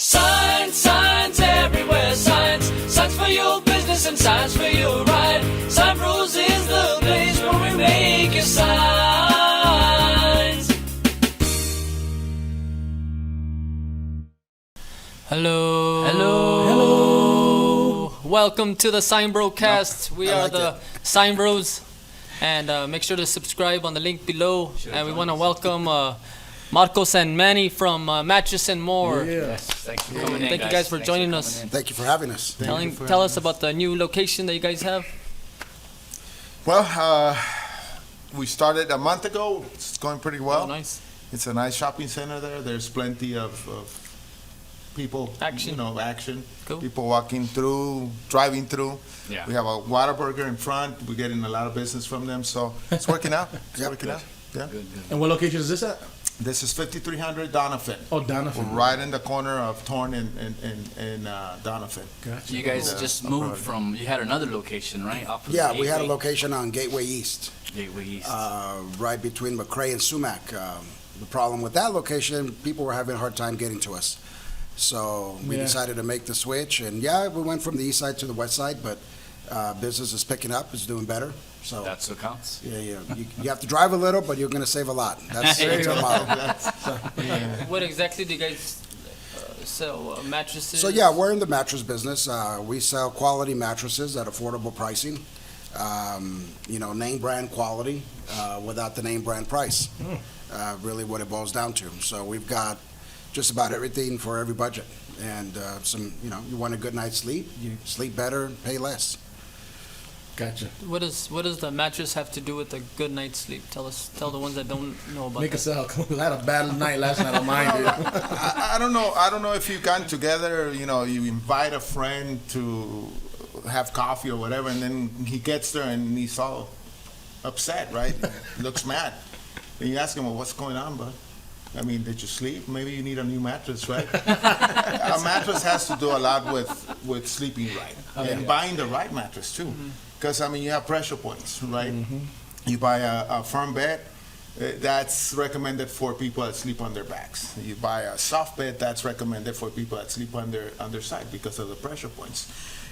Signs, signs everywhere, signs. Signs for your business and signs for your ride. SignBro's is the place where we make your signs. Hello. Hello. Hello. Welcome to the SignBroCast. We are the SignBros. And make sure to subscribe on the link below. And we want to welcome Marcos and Manny from Mattress and Mor. Yes, thanks for coming in. Thank you guys for joining us. Thank you for having us. Tell us about the new location that you guys have. Well, we started a month ago. It's going pretty well. Oh, nice. It's a nice shopping center there. There's plenty of people. Action. Action. Cool. People walking through, driving through. Yeah. We have a Whataburger in front. We're getting a lot of business from them, so it's working out. It's working out. Yeah. Good. And what location is this at? This is 5300 Donovan. Oh, Donovan. We're right in the corner of Torn and Donovan. Gotcha. You guys just moved from, you had another location, right? Off of Yeah, we had a Gateway? location on Gateway East, Gateway East. right between McRae and Sumac. The problem with that location, people were having a hard time getting to us. So we Yeah. decided to make the switch, and yeah, we went from the east side to the west side, but business is picking up, it's doing better. So That's what counts. yeah, you have to drive a little, but you're going to save a lot. That's our model. What exactly do you guys sell? Mattresses? So yeah, we're in the mattress business. We sell quality mattresses at affordable pricing. Name brand quality without the name brand price. Really what it boils down to. So we've got just about everything for every budget. And you want a good night's sleep, you sleep better, pay less. Gotcha. What does the mattress have to do with a good night's sleep? Tell the ones that don't know about Make that. us out. I had a bad night last night on mine, dude. I don't know. I don't know if you've gotten together. You invite a friend to have coffee or whatever, and then he gets there and he's all upset, right? He looks mad. And you ask him, "Well, what's going on, bud? I mean, did you sleep? Maybe you need a new mattress, right?" A mattress has to do a lot with sleeping right and buying the right mattress too, because you have pressure points, right? You buy a firm bed. That's recommended for people that sleep on their backs. You buy a soft bed, that's recommended for people that sleep on their underside because of the pressure points.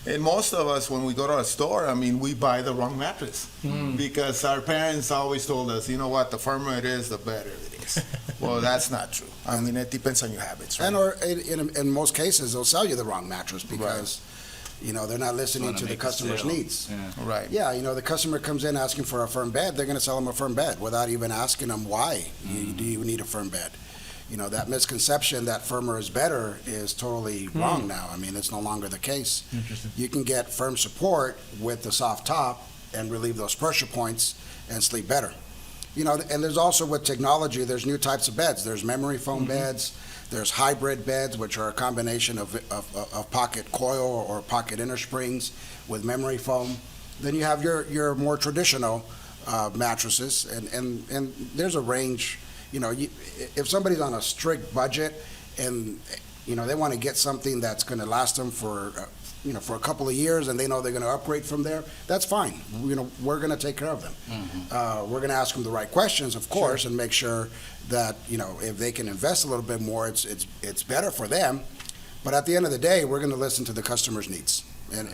And most of us, when we go to a store, we buy the wrong mattress because our parents always told us, you know what, the firmer it is, the better it is. Well, that's not true. It depends on your habits, right? And or in most cases, they'll sell you the wrong mattress because they're not listening Wanna to the make a customer's sale. needs. Yeah. Right. Yeah, the customer comes in asking for a firm bed, they're going to sell them a firm bed without even asking them why do you need a firm bed. That misconception that firmer is better is totally wrong now. It's no longer the case. Interesting. You can get firm support with the soft top and relieve those pressure points and sleep better. And there's also with technology, there's new types of beds. There's memory foam beds, there's hybrid beds, which are a combination of pocket coil or pocket inner springs with memory foam. Then you have your more traditional mattresses, and there's a range. If somebody's on a strict budget and they want to get something that's going to last them for a couple of years, and they know they're going to upgrade from there, that's fine. We're going to take care of them. We're going to ask them the right questions, of course, and make sure that if they can invest a little bit more, it's better for them. But at the end of the day, we're going to listen to the customer's needs, and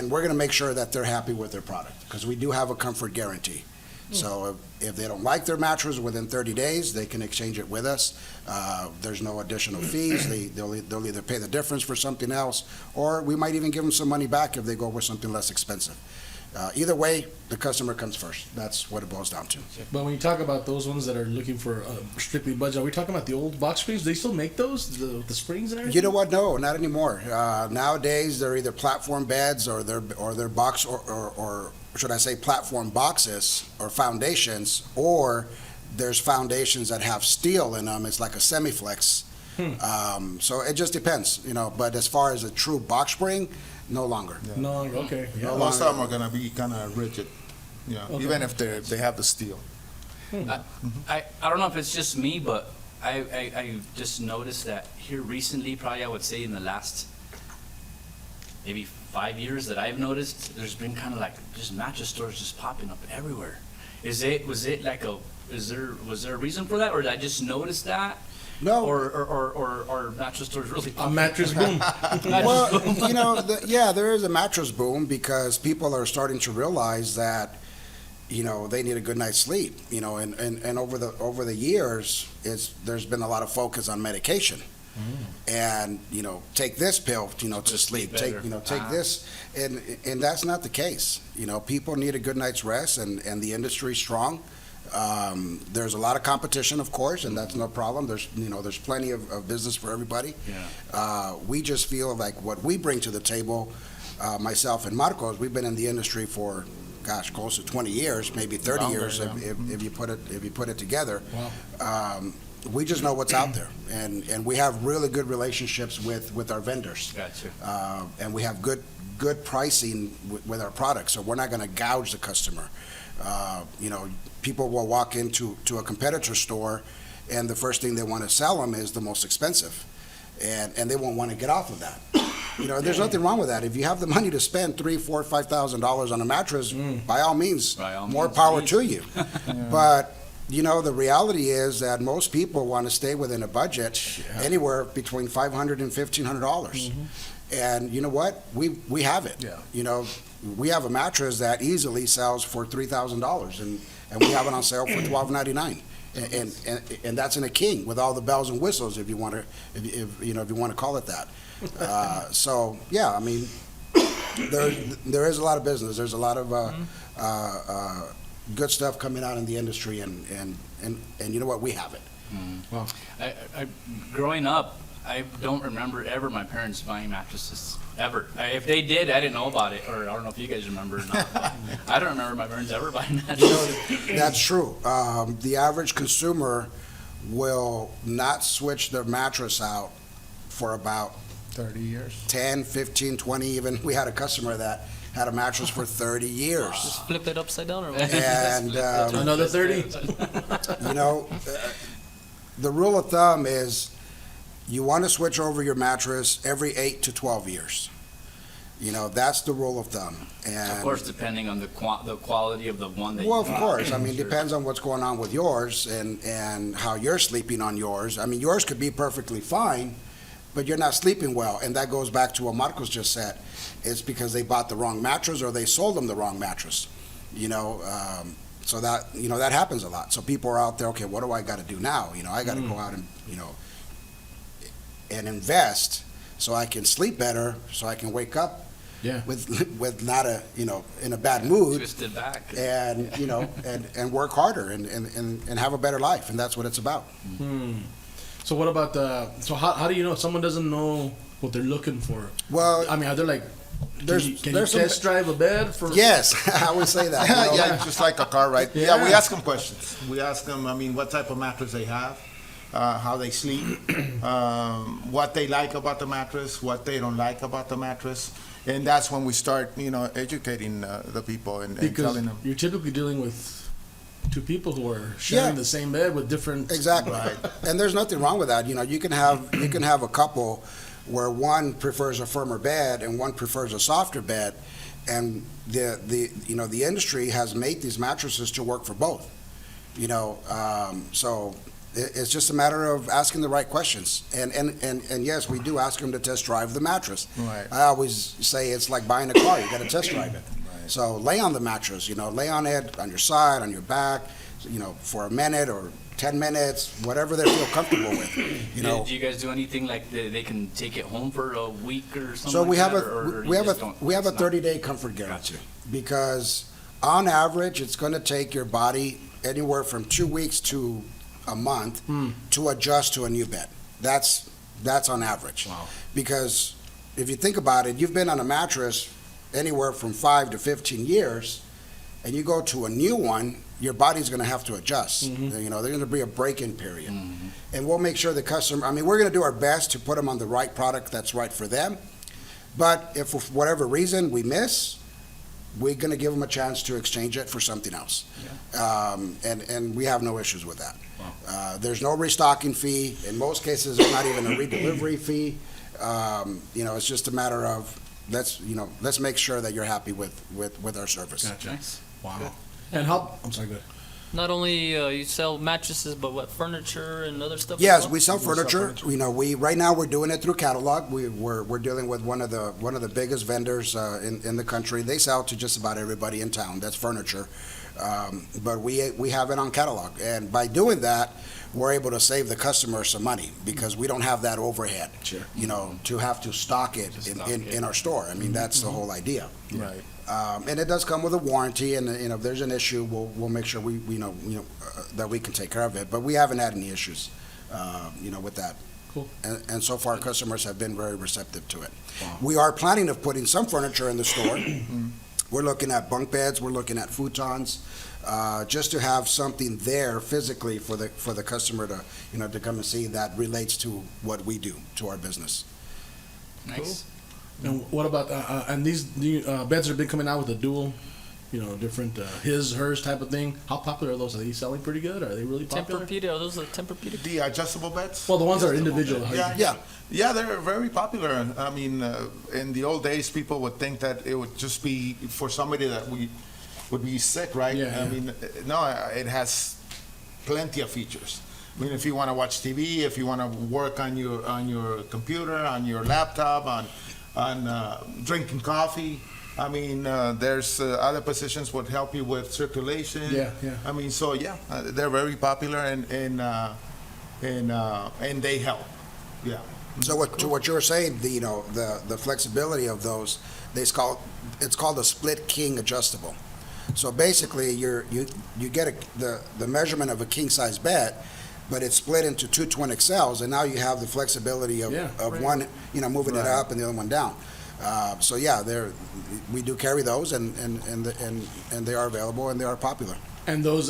we're going to make sure that they're happy with their product, because we do have a comfort guarantee. So if they don't like their mattress within 30 days, they can exchange it with us. There's no additional fees. They'll either pay the difference for something else, or we might even give them some money back if they go with something less expensive. Either way, the customer comes first. That's what it boils down to. But when you talk about those ones that are looking for strictly budget, are we talking about the old box springs? Do they still make those, the springs and everything? You know what? No, not anymore. Nowadays, they're either platform beds or they're box or should I say platform boxes or foundations, or there's foundations that have steel in them. It's like a semi-flex. So it just depends, but as far as a true box spring, no longer. No longer, okay. Yeah. Most of them are going to be kind of rigid, Okay. even if they have the steel. I don't know if it's just me, but I just noticed that here recently, probably I would say in the last maybe 5 years that I've noticed, there's been kind of like just mattress stores just popping up everywhere. Was there a reason for that, or did I just notice that? No. Or mattress stores really A popular? mattress boom. Well, you know, yeah, there is a mattress boom because people are starting to realize that, you know, they need a good night's sleep. You know, and over the years, there's been a lot of focus on medication. And, you know, take this pill, you know, to sleep. better. Take this, and that's not the case. You know, people need a good night's rest, and the industry's strong. There's a lot of competition, of course, and that's no problem. There's plenty of business for everybody. Yeah. We just feel like what we bring to the table, myself and Marcos, we've been in the industry for, gosh, close to 20 years, maybe 30 Longer, years yeah. if you put it together. Wow. We just know what's out there, and we have really good relationships with our vendors. Gotcha. And we have good pricing with our products, so we're not going to gouge the customer. You know, people will walk into a competitor store, and the first thing they want to sell them is the most expensive, and they won't want to get off of that. You know, there's nothing wrong with that. If you have the money to spend $3,000, $4,000, $5,000 on a mattress, by all means, more power to you. But you know, the reality is that most people want to stay within a budget anywhere between $500 and $1,500. And you know what? We have it. Yeah. You know, we have a mattress that easily sells for $3,000, and we have it on sale for $1,299. And that's in a king with all the bells and whistles, if you want to, if you want to call it that. So yeah, I mean, there is a lot of business. There's a lot of good stuff coming out in the industry, and you know what? We have it. Wow. I growing up, I don't remember ever my parents buying mattresses ever. If they did, I didn't know about it, or I don't know if you guys remember or not. But I don't remember my parents ever buying mattresses. That's true. The average consumer will not switch their mattress out for about 30 years. 10, 15, 20 even. We had a customer that had a mattress for 30 years. Just flip it upside down or what? And, Another 30. you know, the rule of thumb is you want to switch over your mattress every 8 to 12 years. You know, that's the rule of thumb. And Of course, depending on the quality of the one that well, you of bought. course. I mean, Sure. depends on what's going on with yours and how you're sleeping on yours. I mean, yours could be perfectly fine, but you're not sleeping well. And that goes back to what Marcos just said. It's because they bought the wrong mattress or they sold them the wrong mattress. You know, so that, you know, that happens a lot. So people are out there, okay, what do I got to do now? You know, I got to go out and, you know, and invest so I can sleep better, so I can wake up Yeah. with not a, you know, in a bad mood. Twisted back. And you know, and work harder and have a better life, and that's what it's about. So what about so how do you know if someone doesn't know what they're looking for? Well, I mean, are they like, there's can you some- test drive a bed for? yes, I would say that. you know. Yeah, just like a car, right? Yeah. Yeah, we ask them questions. We ask them, I mean, what type of mattress they have, how they sleep, what they like about the mattress, what they don't like about the mattress. And that's when we start, you know, educating the people and Because telling them. you're typically dealing with two people who are sharing Yeah. the same bed with different. Exactly, and there's nothing wrong with that. You know, you can have a couple where one prefers a firmer bed and one prefers a softer bed, and the you know, the industry has made these mattresses to work for both. You know, so it's just a matter of asking the right questions. And yes, we do ask them to test drive the mattress. Right. I always say it's like buying a car. You got to test drive it. So lay on the mattress, you know, lay on it on your side, on your back, you know, for a minute or 10 minutes, whatever they feel comfortable with, you know. Do you guys do anything like they can take it home for a week or something? So we like have that, or we you have just a don't- we have a it's not- 30-day comfort guarantee, because on average it's going to take your body anywhere from 2 weeks to a month to adjust to a new bed. That's on average. Wow. Because if you think about it, you've been on a mattress anywhere from 5 to 15 years, and you go to a new one, your body's going to have to adjust. You know, there's going to be a break-in period. And we'll make sure the customer, I mean, we're going to do our best to put them on the right product that's right for them. But if for whatever reason we miss, we're going to give them a chance to exchange it for something else. And we have no issues with that. There's no restocking fee. In most cases, there's not even a redelivery fee. You know, it's just a matter of, let's make sure that you're happy with our service. Gotcha. Nice. Wow. And how? I'm sorry. Go ahead. Not only you sell mattresses, but what, furniture and other stuff? as Yes, well? we sell furniture. You know, right now we're doing it through catalog. We're dealing with one of the biggest vendors in the country. They sell to just about everybody in town. That's furniture, but we have it on catalog, and by doing that, we're able to save the customer some money because we don't have that overhead. Sure. You know, to have to stock it in our store. I mean, that's the whole idea. Right. And it does come with a warranty, and you know, if there's an issue, we'll make sure we know that we can take care of it. But we haven't had any issues, with that. Cool. And so far, customers have been very receptive to it. Wow. We are planning of putting some furniture in the store. We're looking at bunk beds. We're looking at futons, just to have something there physically for the customer to come and see that relates to what we do to our business. Nice. And what about and these new beds have been coming out with a dual, different his hers type of thing? How popular are those? Are they selling pretty good? Are they really popular? Tempur-Pedic, are those the Tempur-Pedic? The adjustable beds? Well, the ones that are individual. Yeah, they're very popular. I mean, in the old days, people would think that it would just be for somebody that would be sick, right? Yeah, I yeah. mean, no, it has plenty of features. I mean, if you want to watch TV, if you want to work on your computer, on your laptop, on drinking coffee. I mean, there's other positions would help you with circulation. Yeah, yeah. I mean, so they're very popular and they help. Yeah. So to what you were saying, the flexibility of those, it's called a split king adjustable. So basically, you get the measurement of a king size bed, but it's split into two twin XLs, and now you have the flexibility of one, moving it up and the other one down. So we do carry those, and they are available and they are popular. And those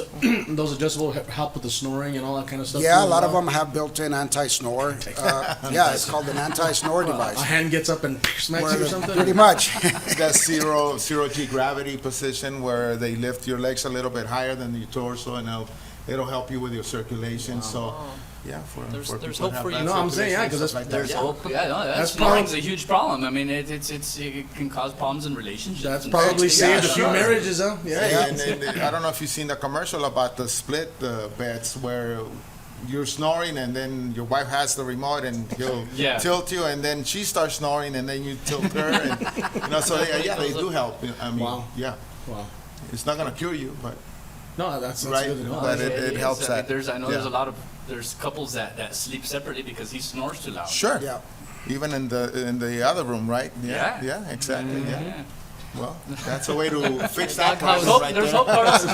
adjustable help with the snoring and all that kind of stuff. Yeah, too, a lot as of well? them have built-in anti-snore. It's called an anti-snore A device. hand gets up and smacks you or something. Pretty much. That zero G gravity position where they lift your legs a little bit higher than your torso, and it'll help you with your circulation. So, for There's people hope that for have you. No, I'm saying, yeah, 'cause stuff that's- like that. There's Yeah. hope. Yeah, no, That's snoring's probably- a huge problem. I mean, it can cause problems in relationships. That's and probably such. saved a few sure. marriages, huh? Yeah, and I don't know if you've seen the commercial about the split beds where you're snoring and then your wife has the remote and he'll Yeah. tilt you and then she starts snoring and then you tilt her and so they do help. I mean, Wow. yeah, Wow. it's not gonna cure you, but No, that's Right. good to know. But it helps that. I know there's Yeah. a lot of couples that sleep separately because he snores too loud. sure. Yeah. Even in the other room, right? Yeah. Yeah, exactly. Yeah. Yeah. Well, that's a way to fix that Doghouse. problem right There's there. hope, Carlos.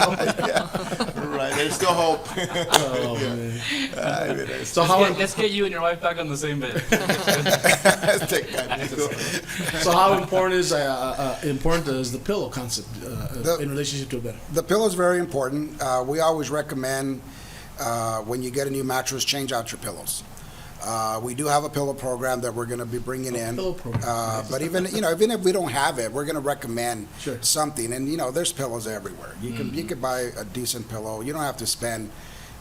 Right, there's still hope. Oh, man. So Let's get you and your wife back on the same bed. Take that. so how important is the pillow concept in relationship to a bed? The pillow is very important. We always recommend when you get a new mattress, change out your pillows. We do have a pillow program that we're going to be bringing in. Pillow program. But even if we don't have it, we're going to recommend Sure. something. And there's pillows everywhere. You can buy a decent pillow. You don't have to spend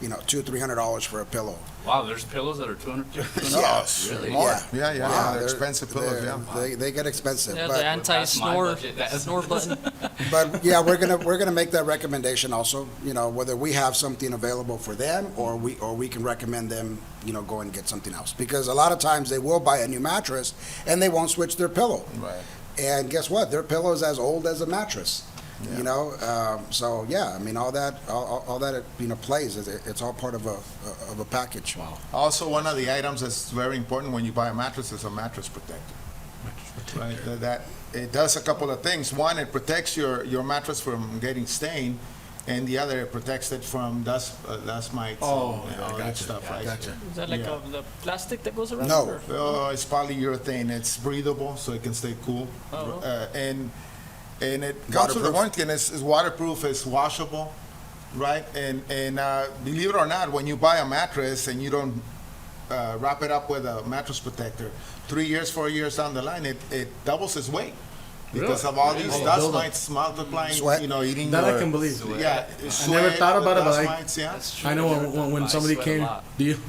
$200-$300 for a pillow. Wow, there's pillows that are 200. Yes. Really? More. Yeah. Yeah. They're expensive pillows. Yeah. They get expensive. Yeah, but, the anti-snore budget. That's- snore button. But we're gonna make that recommendation also. Whether we have something available for them or we can recommend them. Go and get something else, because a lot of times they will buy a new mattress and they won't switch their pillow. Right. And guess what? Their pillow is as old as a mattress. Yeah. So yeah, I mean all that plays. It's all part of a package. Wow. Also, one of the items that's very important when you buy a mattress is a mattress protector. Right. That it does a couple of things. One, it protects your mattress from getting stained, and the other, it protects it from dust mites. Oh, and yeah, all that gotcha. stuff. Right. Gotcha. Is that like Yeah. the plastic that goes around? No. or- It's polyurethane. It's breathable, so it can stay cool. Oh. And it comes with a Waterproof. warranty, and it's waterproof. It's washable, right? And believe it or not, when you buy a mattress and you don't wrap it up with a mattress protector, 3 years, 4 years down the line, it doubles its weight because of all these Oh, dust buildup. mites multiplying. Sweat. Eating That I your- can believe. Yeah, I never thought about it, but dust I- mites, yeah. That's true. I know when I somebody sweat a came. lot. Do you?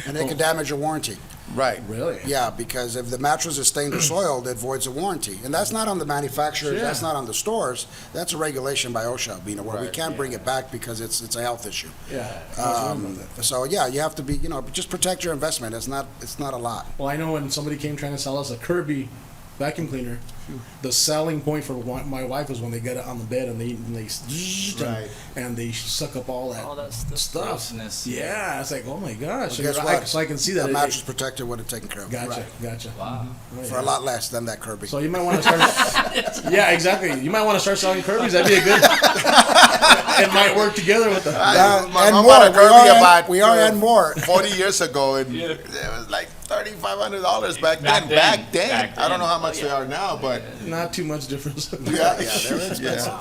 And it can damage your warranty. Right. Really? Yeah, because if the mattress is stained or soiled, it voids a warranty. And that's not on the manufacturers, Yeah. that's not on the stores. That's a regulation by OSHA, where we Right. can't bring it back because it's a health issue. Yeah. I was wondering about that. So yeah, you have to be, just protect your investment. It's not a lot. Well, I know when somebody came trying to sell us a Kirby vacuum cleaner, the selling point for my wife was when they get it on the bed and they Right. and they suck up all that, All that stuff. stuff. Grossness. Yeah, it's like, oh my gosh. So, Guess you're what? right, so I can see that. The mattress protector would have taken care of it. Gotcha, gotcha. Wow. Oh, For yeah. a lot less than that Kirby. So you might want to start. Yeah, exactly. You might want to start selling Kirby's. That'd be a good. It might work together with the. My and mom more. bought a Kirby about We are and more. 40 years ago, and Yeah. it was like $3,500 back then. Back Back then. then. I don't know how much they are now, but Not too much difference. yeah, they're expensive.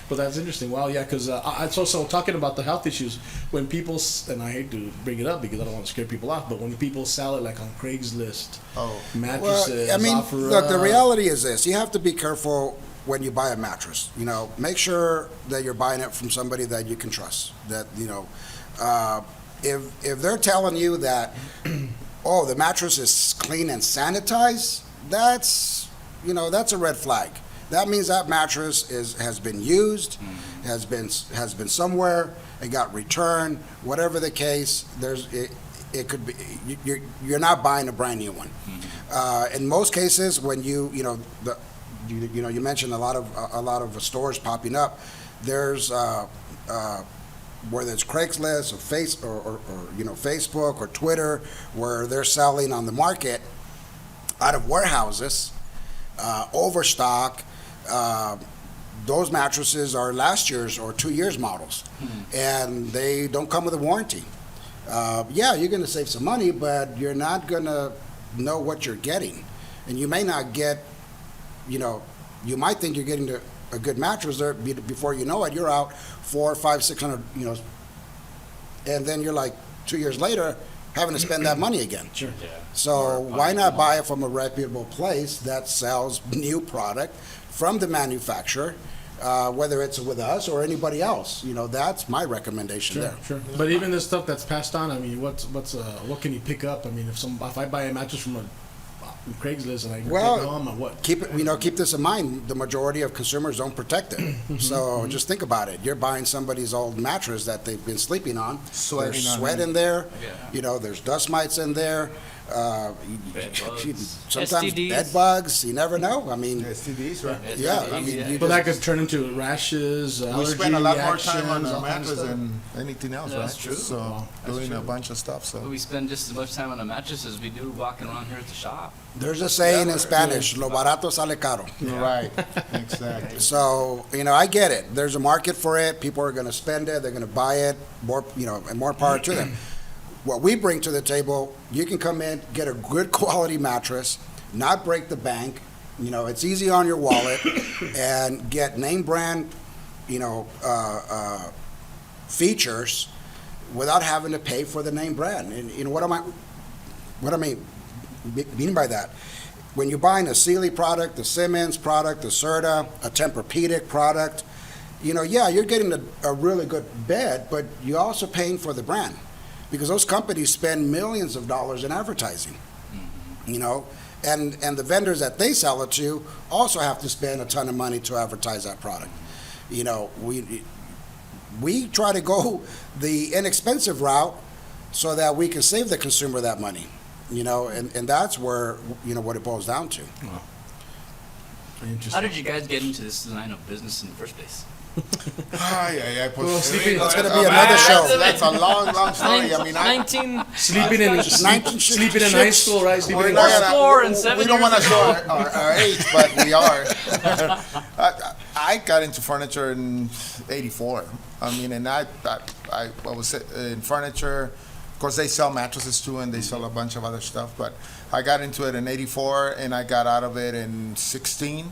But that's interesting. Wow, yeah, because so talking about the health issues, when people, and I hate to bring it up because I don't want to scare people off, but when people sell it like on Craigslist, Oh. mattresses, Well, I mean, offer look, the up. reality is this. You have to be careful when you buy a mattress. Make sure that you're buying it from somebody that you can trust. That, if they're telling you that, oh, the mattress is clean and sanitized, that's a red flag. That means that mattress has been used, has been somewhere, it got returned, whatever the case. It could be you're not buying a brand new one. In most cases, when you mentioned a lot of stores popping up. There's whether it's Craigslist or Facebook or Twitter, where they're selling on the market out of warehouses, overstock. Those mattresses are last year's or 2 years models, and they don't come with a warranty. Yeah, you're going to save some money, but you're not going to know what you're getting, and you may not get. You might think you're getting a good mattress there. Before you know it, you're out $400, $500, $600, and then you're like 2 years later having to spend that money again. Sure. Yeah. So why not buy it from a reputable place that sells new product from the manufacturer, whether it's with us or anybody else? That's my recommendation Sure, there. sure. But even this stuff that's passed on, I mean, what can you pick up? I mean, if I buy a mattress from Craigslist and I take it home, what? Keep this in mind. The majority of consumers don't protect it. So just think about it. You're buying somebody's old mattress that they've been sleeping on. Sweating There's on sweat it. in there. Yeah. There's dust mites in there. Bed bugs. Sometimes STDs. bed bugs. You never know. I mean, STDs, right? yeah. I mean, you But that just- could turn into rashes, We allergy spend a lot more time on reactions, a all kinds of mattress stuff. than anything else, Yeah, right? that's true. So Wow, that's doing a true. bunch of stuff. So We spend just as much time on a mattress as we do walking around here at the shop. There's a saying in Spanish, lo barato sale caro. right, exactly. So, I get it. There's a market for it. People are going to spend it. They're going to buy it. And more power to them. What we bring to the table, you can come in, get a good quality mattress, not break the bank. It's easy on your wallet, and get name brand, features without having to pay for the name brand. And what I mean by that? When you're buying a Sealy product, a Simmons product, a Serta, a Tempur-Pedic product, you're getting a really good bed, but you're also paying for the brand, because those companies spend millions of dollars in advertising. And the vendors that they sell it to also have to spend a ton of money to advertise that product. We try to go the inexpensive route so that we can save the consumer that money. And that's where what it boils down to. Interesting. How did you guys get into this line of business in the first place? Well, sleeping- That's gonna be another show. That's a long story. I mean, 19. Sleeping in high chicks. school, right? Sleeping we're in not high gonna- Four and 7 we don't years want to show ago. our age, but we are. I got into furniture in '84. I mean, and I was in furniture. Of course, they sell mattresses too, and they sell a bunch of other stuff. But I got into it in '84, and I got out of it in '16.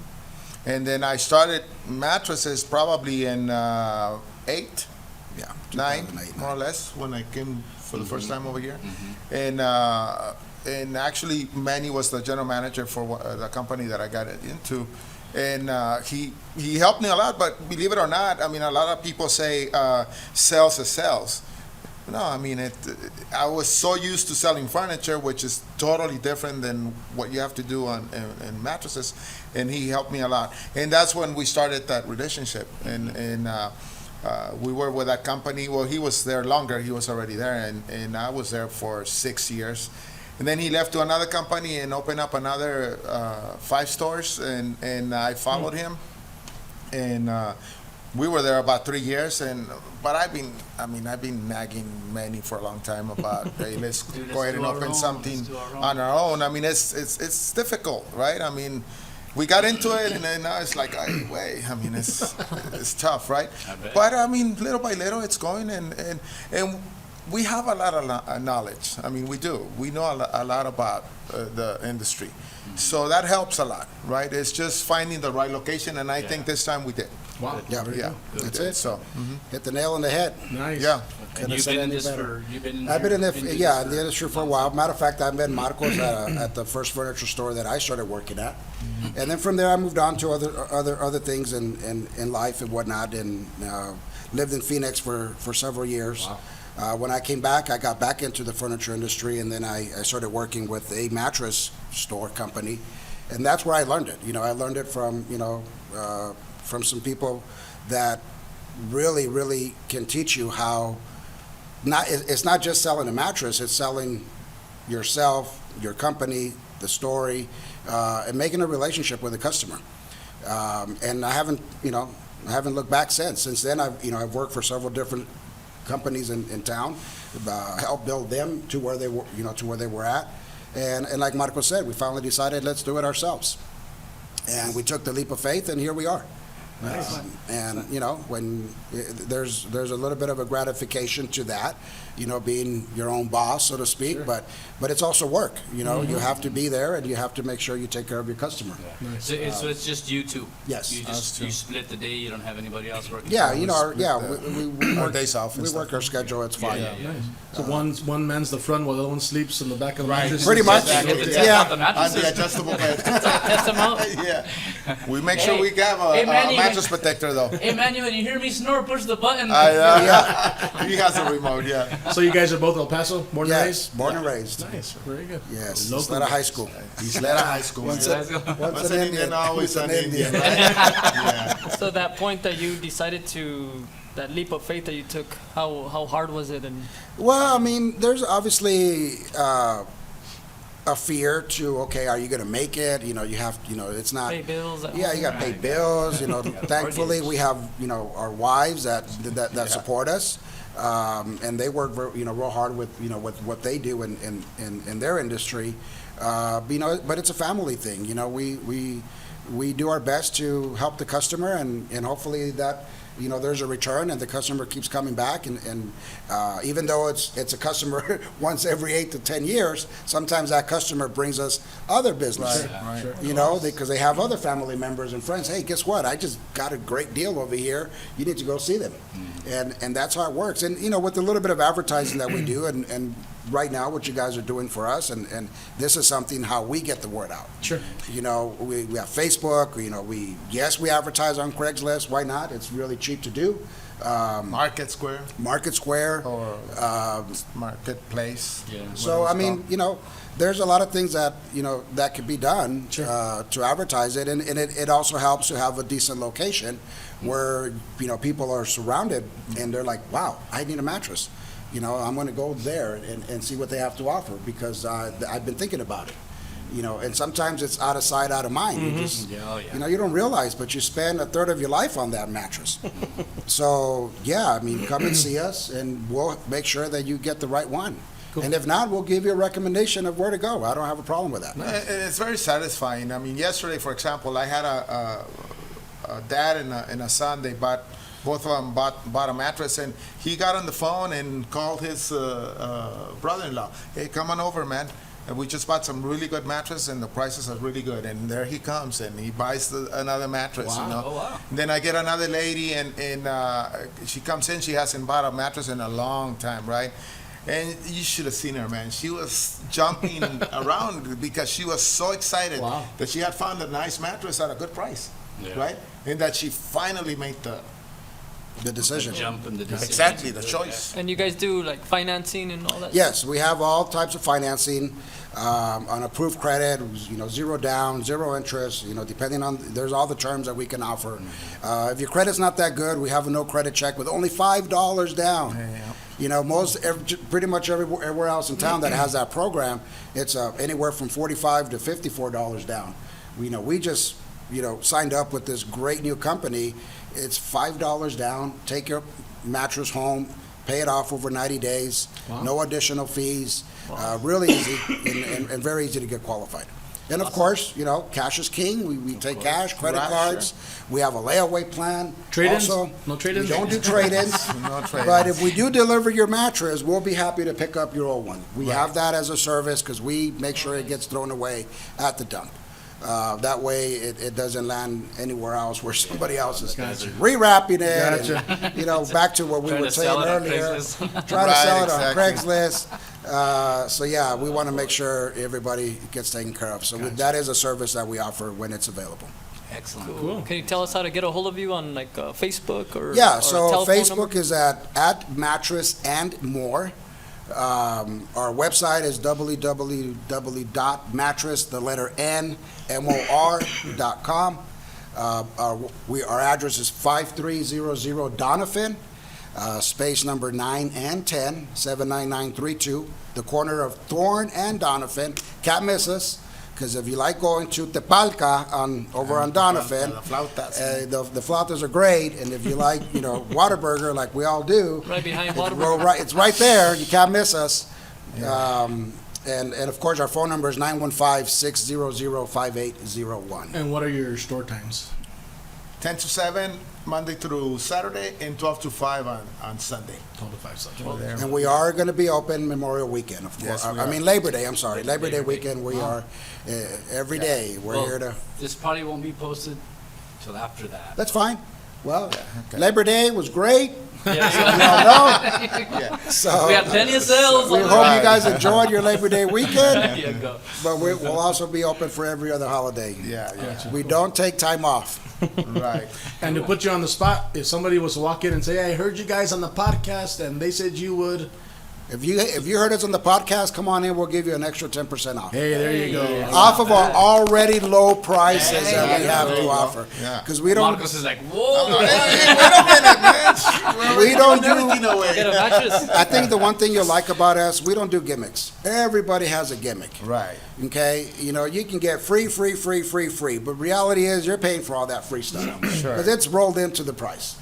And then I started mattresses probably in '8, Yeah, 9, 2008, more or less, when I came for the first time over here. And actually, Manny was the general manager for the company that I got it into. And he helped me a lot, but believe it or not, I mean, a lot of people say sales is sales. No, I mean, I was so used to selling furniture, which is totally different than what you have to do in mattresses, and he helped me a lot. And that's when we started that relationship. And we were with that company. Well, he was there longer. He was already there, and I was there for 6 years. And then he left to another company and opened up another 5 stores, and I followed him. And we were there about 3 years, but I've been nagging Manny for a long time about, hey, let's go ahead and open something on our own. I mean, it's difficult, right? I mean, we got into it, and then now it's like, hey, wait. I mean, it's tough, right? But I mean, little by little, it's going, and we have a lot of knowledge. I mean, we do. We know a lot about the industry, so that helps a lot, right? It's just finding the right location, and I think this time we did. Wow. Yeah, that's it. So, Hit the nail on the head. Nice. yeah. And you've been in this for, I've been in the industry for a while. Matter of fact, I met Marcos at the first furniture store that I started working at, and then from there I moved on to other things in life and whatnot, and lived in Phoenix for several years. Wow. When I came back, I got back into the furniture industry, and then I started working with a mattress store company, and that's where I learned it. I learned it from from some people that really, really can teach you how. It's not just selling a mattress; it's selling yourself, your company, the story, and making a relationship with the customer. And I haven't looked back since. Since then, I've worked for several different companies in town, helped build them to where they were at. And like Marco said, we finally decided let's do it ourselves. And we took the leap of faith, and here we are. Nice. And when there's a little bit of a gratification to that, being your own boss, so to speak. Sure. But it's also work. You have to be there, and you have to make sure you take care of your customer. Nice. So it's just you two? Yes. You split the day, you don't have anybody else working? Yeah, for we Our work days off. we work our schedule. It's fine. Yeah. Nice. So one man's the front while the other one sleeps in the back of the mattress. Pretty much. You have to test Yeah. out the On mattresses. the adjustable bed. Test them out. Yeah. We make sure Hey. we have Hey, a Manny, mattress protector, though. Hey, Manny, when you hear me snore, push the button. He has a remote, yeah. So you guys are both El Paso, born and Yes, raised? born and raised. Nice. Very good. Yes, Local instead of high school. He's led high school. Once man. Let's Once an Indian, always an Indian, right? Yeah. So that point that you decided to, that leap of faith that you took, how hard was it? And Well, I mean, there's obviously a fear to, okay, are you going to make it? You have, it's not. pay bills? Yeah, you got to pay bills. Thankfully, we have our wives that support us, and they work real hard with with what they do in their industry. But it's a family thing. We do our best to help the customer, and hopefully that there's a return, and the customer keeps coming back. And even though it's a customer once every 8 to 10 years, sometimes that customer brings us other business. Right. Sure. Because they have other family members and friends. Hey, guess what? I just got a great deal over here. You need to go see them. And that's how it works. And with a little bit of advertising that we do, and right now what you guys are doing for us, and this is something how we get the word out. Sure. We have Facebook. We advertise on Craigslist. Why not? It's really cheap to do. Market Square Market Square. or Marketplace. Yeah. So I mean, there's a lot of things that that could be done Sure. to advertise it, and it also helps to have a decent location where people are surrounded and they're like, wow, I need a mattress. I'm going to go there and see what they have to offer because I've been thinking about it. And sometimes it's out of sight, out of mind. You just, you don't realize, but you spend a third of your life on that mattress. So, come and see us, and we'll make sure that you get the right one. Cool. And if not, we'll give you a recommendation of where to go. I don't have a problem with that. And it's very satisfying. I mean, yesterday, for example, I had a dad and a son. They both of them bought a mattress, and he got on the phone and called his brother-in-law. Hey, come on over, man. And we just bought some really good mattress, and the prices are really good. And there he comes, and he buys another mattress. Wow. Oh, wow. And then I get another lady, and she comes in. She hasn't bought a mattress in a long time, right? And you should have seen her, man. She was jumping around because she was so excited Wow. that she had found a nice mattress at a good price, Yeah. right? And that she finally made the decision. Jump in the decision. Exactly, the choice. And you guys do like financing and all that? Yes, we have all types of financing on approved credit, zero down, zero interest, depending on, there's all the terms that we can offer. If your credit's not that good, we have a no credit check with only $5 down. Pretty much everywhere else in town that has that program, it's anywhere from $45 to $54 down. We just, signed up with this great new company. It's $5 down, take your mattress home, pay it off over 90 days, no additional fees, really easy and very easy to get qualified. And of course, cash is king. We take cash, credit cards. Sure. We have a layaway plan. Trade-ins? Also, No trade-ins? We don't do trade-ins. No trade-ins. But if we do deliver your mattress, we'll be happy to pick up your old one. We have that as a service because we make sure it gets thrown away at the dump. That way, it doesn't land anywhere else where somebody else is rewrapping it. Gotcha. And, back to what we were saying earlier. Try to Right, sell it on exactly. Craigslist. So yeah, we want to make sure everybody gets taken care of. So that is a service that we offer when it's available. Excellent. Cool. Can you tell us how to get a hold of you on like Facebook or Yeah, or so a telephone Facebook number? is at Mattress and More. Our website is www.mattress.com. Our address is 5300 Donovan, space number 9 and 10, 79932, the corner of Thorn and Donovan. Can't miss us, because if you like going to Tepalca over on Donovan, The flautas. the flautas are great, and if you like, Whataburger like we all do, Right behind Well, Waterbury. it's right there. You can't miss us. And of course, our phone number is 915-600-5801. And what are your store times? 10 to 7, Monday through Saturday, and 12 to 5 on Sunday. 12 to 5 Sunday. And we are going to be open Memorial Weekend, of Yes, course. we I are. mean, Labor Day, I'm sorry. Labor Day weekend, we are every day. We're Well, here to... This probably won't be posted till after that. That's fine. Well, okay. Labor Day was great. Yeah, We all know. So we had plenty of sales. we on hope the- you guys enjoyed your Labor Day weekend. There you go. But we'll also be open for every other holiday. Yeah. We don't take time off. Right. And to put you on the spot, if somebody was to walk in and say, "Hey, I heard you guys on the podcast," and they said you would, If you heard us on the podcast, come on in. We'll give you an extra 10% off. hey, there you go. Off of our already low prices that we have there you to go. offer. Yeah. Because we don't Marcos is like, whoa, Hey, wait a minute, man. we don't Giving do. everything away. Get a mattress. I think the one thing you like about us, we don't do gimmicks. Everybody has a gimmick. Right. Okay, you can get free, but reality is you're paying for all that free stuff. Sure. Because it's rolled into the price.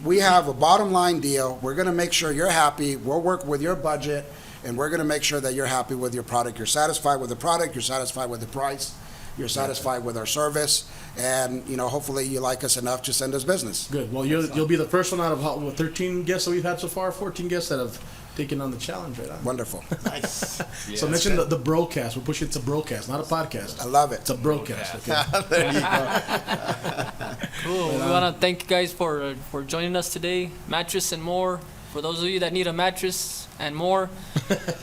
We have a bottom line deal. We're going to make sure you're happy. We'll work with your budget, and we're going to make sure that you're happy with your product. You're satisfied with the product. You're satisfied with the price. You're satisfied with our service, and hopefully you like us enough to send us business. Good. Well, you'll be the first one out of 13 guests that we've had so far. 14 guests that have taken on the challenge, right? Wonderful. Nice. So mention the broadcast. We're pushing it to broadcast, not a podcast. I love it. It's a broadcast. Okay. There you go. Cool. We want to thank you guys for joining us today. Mattress and More. For those of you that need a mattress and more,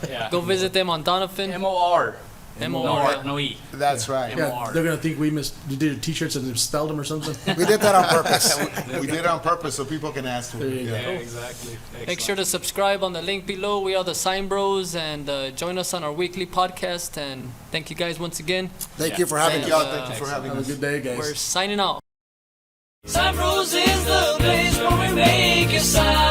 Yeah. go visit them on Donovan. MOR. M-O-R. No E. That's right. Yeah, MR. they're gonna think we did T-shirts and spelled them or something. We did that on purpose. We did it on purpose so people can ask for There it. you go. Yeah, exactly. Make sure to subscribe on the link below. We are the Sign Bros, and join us on our weekly podcast. And thank you guys once again. Thank you for having Thank us. y'all. Thank you for having Have a us. good day, guys. We're signing out. Sign Bros is the place where we make a sign.